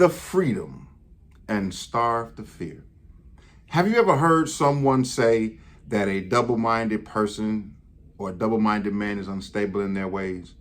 the freedom and starve the fear. Have you ever heard someone say that a double-minded person or a double-minded man is unstable in their ways?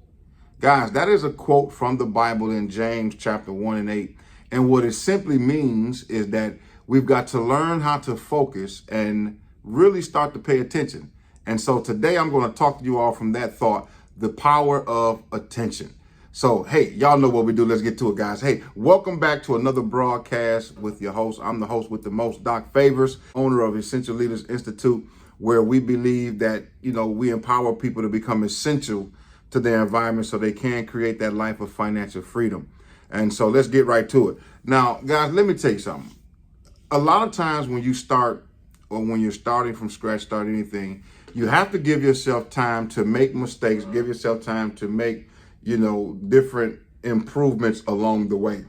Guys, that is a quote from the Bible in James chapter 1 and 8. And what it simply means is that we've got to learn how to focus and really start to pay attention. And so today I'm going to talk to you all from that thought, the power of attention. So, hey, y'all know what we do. Let's get to it, guys. Hey, welcome back to another broadcast with your host. I'm the host with the most, Doc Favors, owner of Essential Leaders Institute, where we believe that, we empower people to become essential to their environment so they can create that life of financial freedom. And so let's get right to it. Now, guys, let me tell you something. A lot of times when you start or when you're starting from scratch, start anything, you have to give yourself time to make mistakes, give yourself time to make different improvements along the way.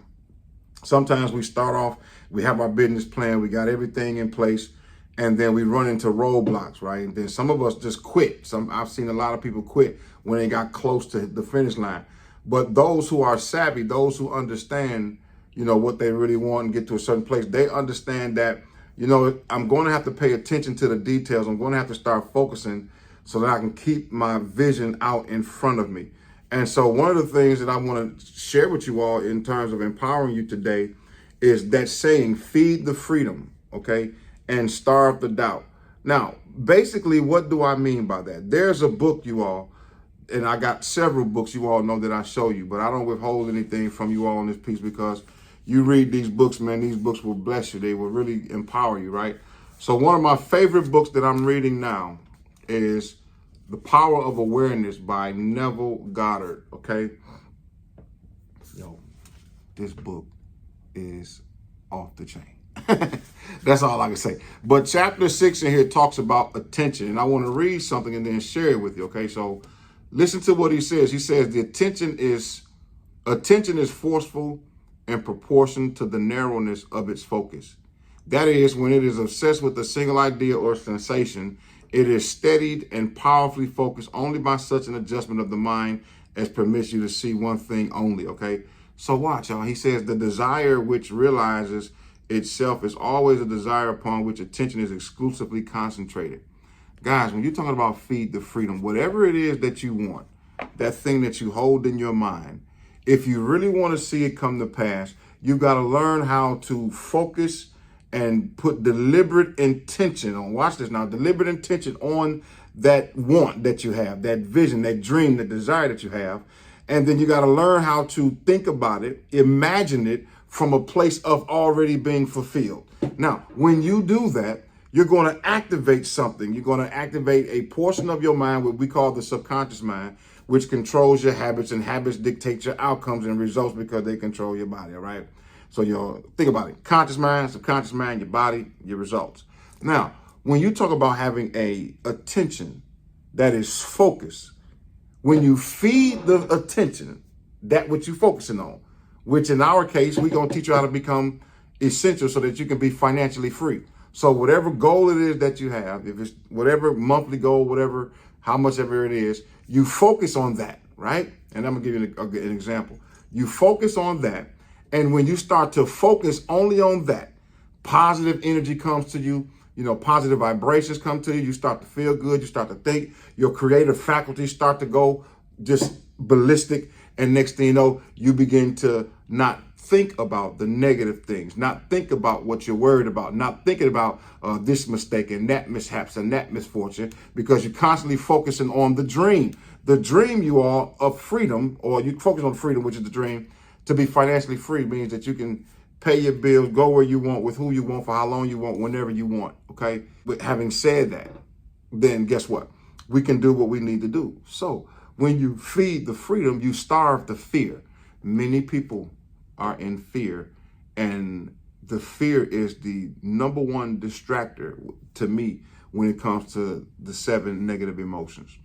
Sometimes we start off, we have our business plan, we got everything in place, and then we run into roadblocks, right? And then some of us just quit. I've seen a lot of people quit when they got close to the finish line. But those who are savvy, those who understand, what they really want and get to a certain place, they understand that, I'm going to have to pay attention to the details. I'm going to have to start focusing so that I can keep my vision out in front of me. And so one of the things that I want to share with you all in terms of empowering you today is that saying, feed the freedom, okay, and starve the doubt. Now, basically, what do I mean by that? There's a book, you all, and I got several books you all know that I show you, but I don't withhold anything from you all on this piece because you read these books, man, these books will bless you. They will really empower you, right? So one of my favorite books that I'm reading now is The Power of Awareness by Neville Goddard, okay? This book is off the chain. That's all I can say. But chapter 6 in here talks about attention, and I want to read something and then share it with you, okay? So listen to what he says. He says the attention is forceful in proportion to the narrowness of its focus. That is, when it is obsessed with a single idea or sensation, it is steadied and powerfully focused only by such an adjustment of the mind as permits you to see one thing only, okay? So watch, y'all. He says the desire which realizes itself is always a desire upon which attention is exclusively concentrated. Guys, when you're talking about feed the freedom, whatever it is that you want, that thing that you hold in your mind, if you really want to see it come to pass, you've got to learn how to focus and put deliberate intention on, watch this now, deliberate intention on that want that you have, that vision, that dream, that desire that you have. And then you got to learn how to think about it, imagine it from a place of already being fulfilled. Now, when you do that, you're going to activate something. You're going to activate a portion of your mind, what we call the subconscious mind, which controls your habits, and habits dictate your outcomes and results because they control your body, all right? So think about it. Conscious mind, subconscious mind, your body, your results. Now, when you talk about having a attention that is focused, when you feed the attention, that what you're focusing on, which in our case, we're going to teach you how to become essential so that you can be financially free. So whatever goal it is that you have, if it's whatever monthly goal, whatever, how much ever it is, you focus on that, right? And I'm going to give you an example. You focus on that. And when you start to focus only on that, positive energy comes to you, positive vibrations come to you. You start to feel good. You start to think. Your creative faculties start to go just ballistic. And next thing you know, you begin to not think about the negative things, not think about what you're worried about, not thinking about this mistake and that mishaps and that misfortune, because you're constantly focusing on the dream. The dream, you all, of freedom, or you focus on freedom, which is the dream. To be financially free means that you can pay your bills, go where you want, with who you want, for how long you want, whenever you want, okay? But having said that, then guess what? We can do what we need to do. So when you feed the freedom, you starve the fear. Many people are in fear, and the fear is the number one distractor to me when it comes to the 7 negative emotions.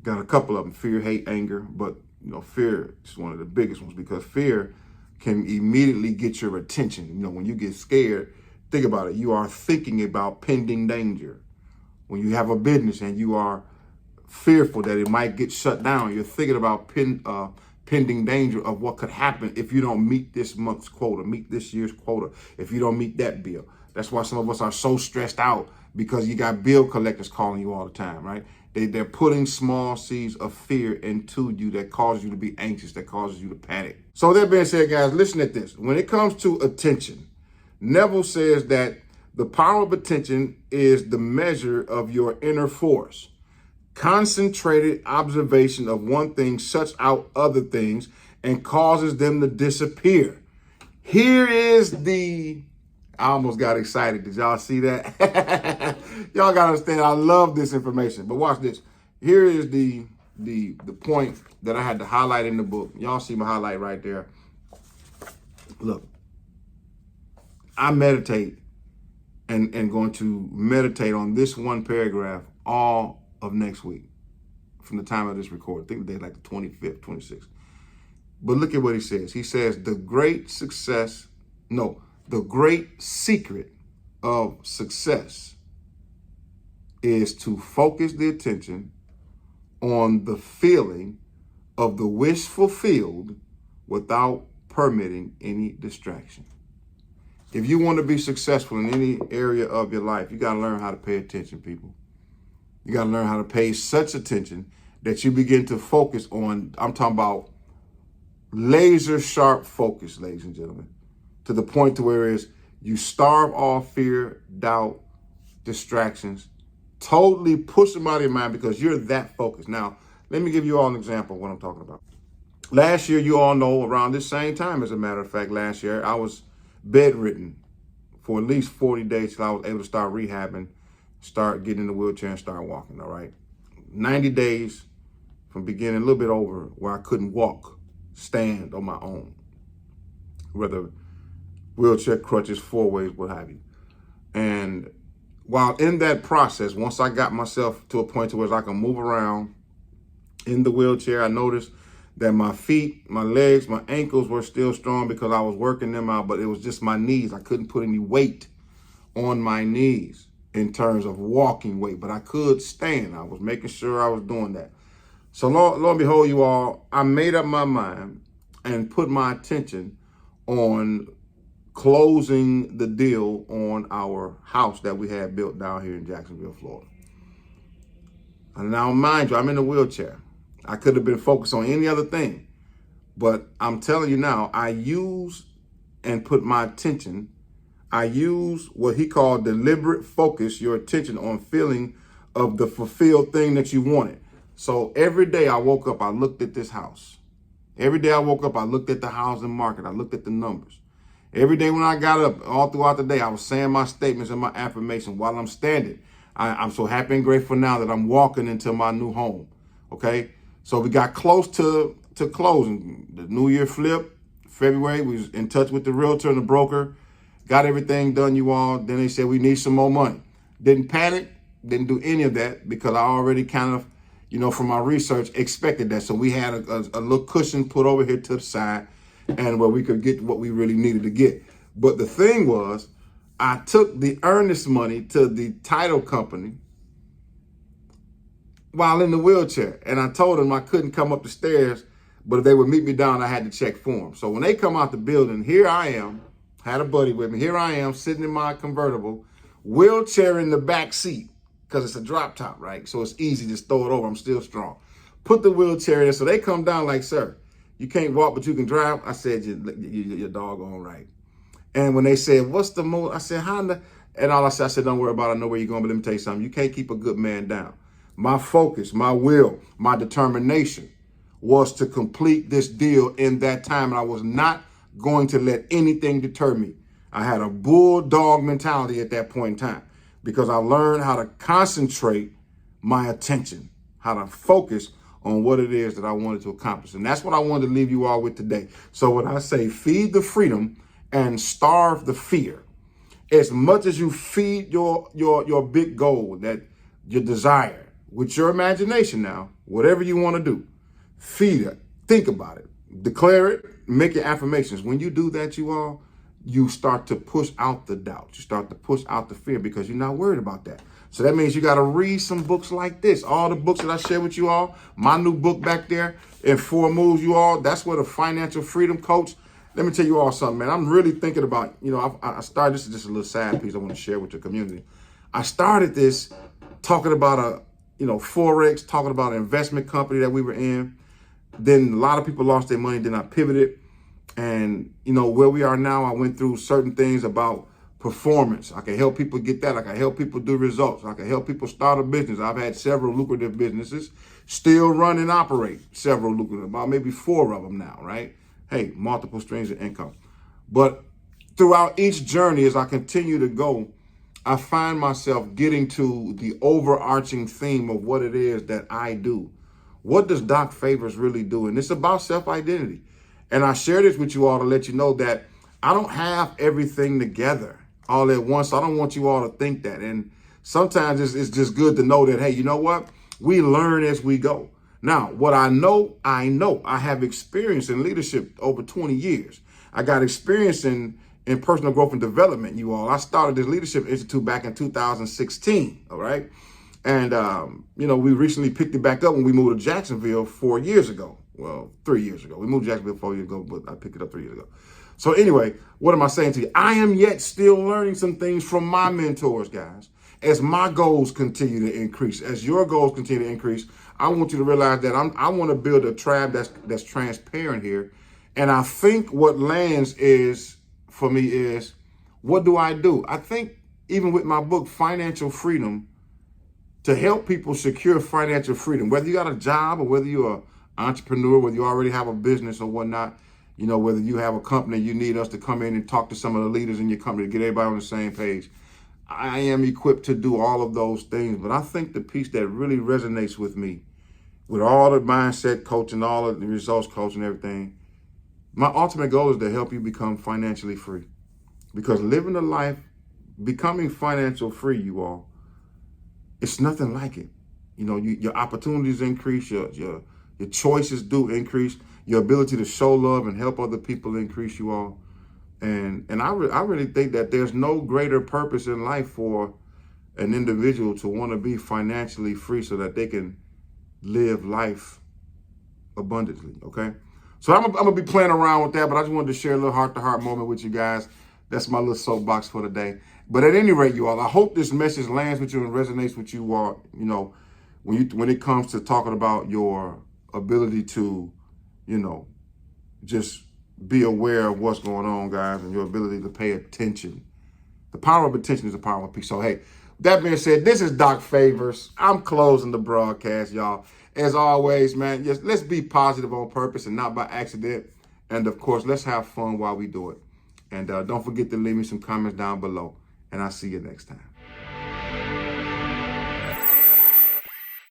Got a couple of them: fear, hate, anger, but fear is one of the biggest ones because fear can immediately get your attention. When you get scared, think about it. You are thinking about pending danger. When you have a business and you are fearful that it might get shut down, you're thinking about pending impending danger of what could happen if you don't meet this month's quota, meet this year's quota, if you don't meet that bill. That's why some of us are so stressed out, because you got bill collectors calling you all the time, right? They're putting small seeds of fear into you that causes you to be anxious, that causes you to panic. So that being said, guys, listen at this. When it comes to attention, Neville says that the power of attention is the measure of your inner force. Concentrated observation of one thing shuts out other things and causes them to disappear. Here is I almost got excited. Did y'all see that? Y'all got to understand, I love this information. But watch this. Here is the point that I had to highlight in the book. Y'all see my highlight right there. Look, I meditate and going to meditate on this one paragraph all of next week from the time of this record. I think the day like the 25th, 26th. But look at what he says. He says, the great secret of success is to focus the attention on the feeling of the wish fulfilled without permitting any distraction. If you want to be successful in any area of your life, you got to learn how to pay attention, people. You got to learn how to pay such attention that you begin to focus on, I'm talking about laser sharp focus, ladies and gentlemen, to the point to where is you starve off fear, doubt, distractions, totally push them out of your mind because you're that focused. Now, let me give you all an example of what I'm talking about. Last year, you all know, around this same time, as a matter of fact, last year, I was bedridden for at least 40 days till I was able to start rehabbing, start getting in the wheelchair and start walking, all right? 90 days from beginning, a little bit over, where I couldn't walk, stand on my own, whether wheelchair, crutches, four ways, what have you. And while in that process, once I got myself to a point to where I can move around in the wheelchair, I noticed that my feet, my legs, my ankles were still strong because I was working them out, but it was just my knees. I couldn't put any weight on my knees in terms of walking weight, but I could stand. I was making sure I was doing that. So lo and behold, you all, I made up my mind and put my attention on closing the deal on our house that we had built down here in Jacksonville, Florida. And now, mind you, I'm in a wheelchair. I could have been focused on any other thing, but I'm telling you now, I use and put my attention, I use what he called deliberate focus, your attention on feeling of the fulfilled thing that you wanted. So every day I woke up, I looked at this house. Every day I woke up, I looked at the housing market. I looked at the numbers. Every day when I got up, all throughout the day, I was saying my statements and my affirmation while I'm standing. I'm so happy and grateful now that I'm walking into my new home, okay? So we got close to closing. The New Year flip, February, we was in touch with the realtor and the broker, got everything done, you all. Then they said we need some more money. Didn't panic, didn't do any of that because I already kind of, from my research, expected that. So we had a little cushion put over here to the side and where we could get what we really needed to get. But the thing was, I took the earnest money to the title company while in the wheelchair. And I told them I couldn't come up the stairs, but if they would meet me down, I had to check for them. So when they come out the building, here I am, had a buddy with me. Here I am sitting in my convertible, wheelchair in the back seat, because it's a drop top, right? So it's easy to throw it over. I'm still strong. Put the wheelchair in. So they come down like, sir, you can't walk, but you can drive. I said, you're doggone right. And when they said, what's the most? I said, Honda. And all I said, don't worry about it. I know where you're going, but let me tell you something. You can't keep a good man down. My focus, my will, my determination was to complete this deal in that time. And I was not going to let anything deter me. I had a bulldog mentality at that point in time because I learned how to concentrate my attention, how to focus on what it is that I wanted to accomplish. And that's what I wanted to leave you all with today. So when I say feed the freedom and starve the fear, as much as you feed your big goal, that your desire, with your imagination now, whatever you want to do, feed it, think about it, declare it, make your affirmations. When you do that, you all, you start to push out the doubt. You start to push out the fear because you're not worried about that. So that means you got to read some books like this. All the books that I share with you all, my new book back there in 4 Moves, you all, that's what a financial freedom coach. Let me tell you all something, man. I'm really thinking about, I started, this is just a little sad piece I want to share with the community. I started this talking about Forex, talking about an investment company that we were in. Then a lot of people lost their money. Then I pivoted. And, where we are now, I went through certain things about performance. I can help people get that. I can help people do results. I can help people start a business. I've had several lucrative businesses, still run and operate several lucrative, about maybe 4 of them now, right? Hey, multiple streams of income. But throughout each journey, as I continue to go, I find myself getting to the overarching theme of what it is that I do. What does Doc Favors really do? And it's about self-identity. And I share this with you all to let you know that I don't have everything together all at once. I don't want you all to think that. And sometimes it's just good to know that, hey, you know what? We learn as we go. Now, what I know. I have experience in leadership over 20 years. I got experience in personal growth and development, you all. I started this Leadership Institute back in 2016, all right? And, we recently picked it back up when we moved to Jacksonville 4 years ago. Well, 3 years ago. We moved to Jacksonville 4 years ago, but I picked it up 3 years ago. So anyway, what am I saying to you? I am yet still learning some things from my mentors, guys. As my goals continue to increase, as your goals continue to increase, I want you to realize that I want to build a tribe that's transparent here. And I think what lands for me is, what do I do? I think even with my book, Financial Freedom, to help people secure financial freedom, whether you got a job or whether you're an entrepreneur, whether you already have a business or whatnot, whether you have a company, you need us to come in and talk to some of the leaders in your company to get everybody on the same page. I am equipped to do all of those things, but I think the piece that really resonates with me, with all the mindset coaching, all of the results coaching, everything, my ultimate goal is to help you become financially free. Because living a life, becoming financial free, you all, it's nothing like it. Your opportunities increase, your choices do increase, your ability to show love and help other people increase, you all. And I really think that there's no greater purpose in life for an individual to want to be financially free so that they can live life abundantly, okay? So I'm gonna be playing around with that, but I just wanted to share a little heart-to-heart moment with you guys. That's my little soapbox for today. But at any rate, you all, I hope this message lands with you and resonates with you all, when it comes to talking about your ability to, just be aware of what's going on, guys, and your ability to pay attention. The power of attention is the power of peace. So, hey, that being said, this is Doc Favors. I'm closing the broadcast, y'all. As always, man, just let's be positive on purpose and not by accident. And, of course, let's have fun while we do it. And don't forget to leave me some comments down below. And I'll see you next time.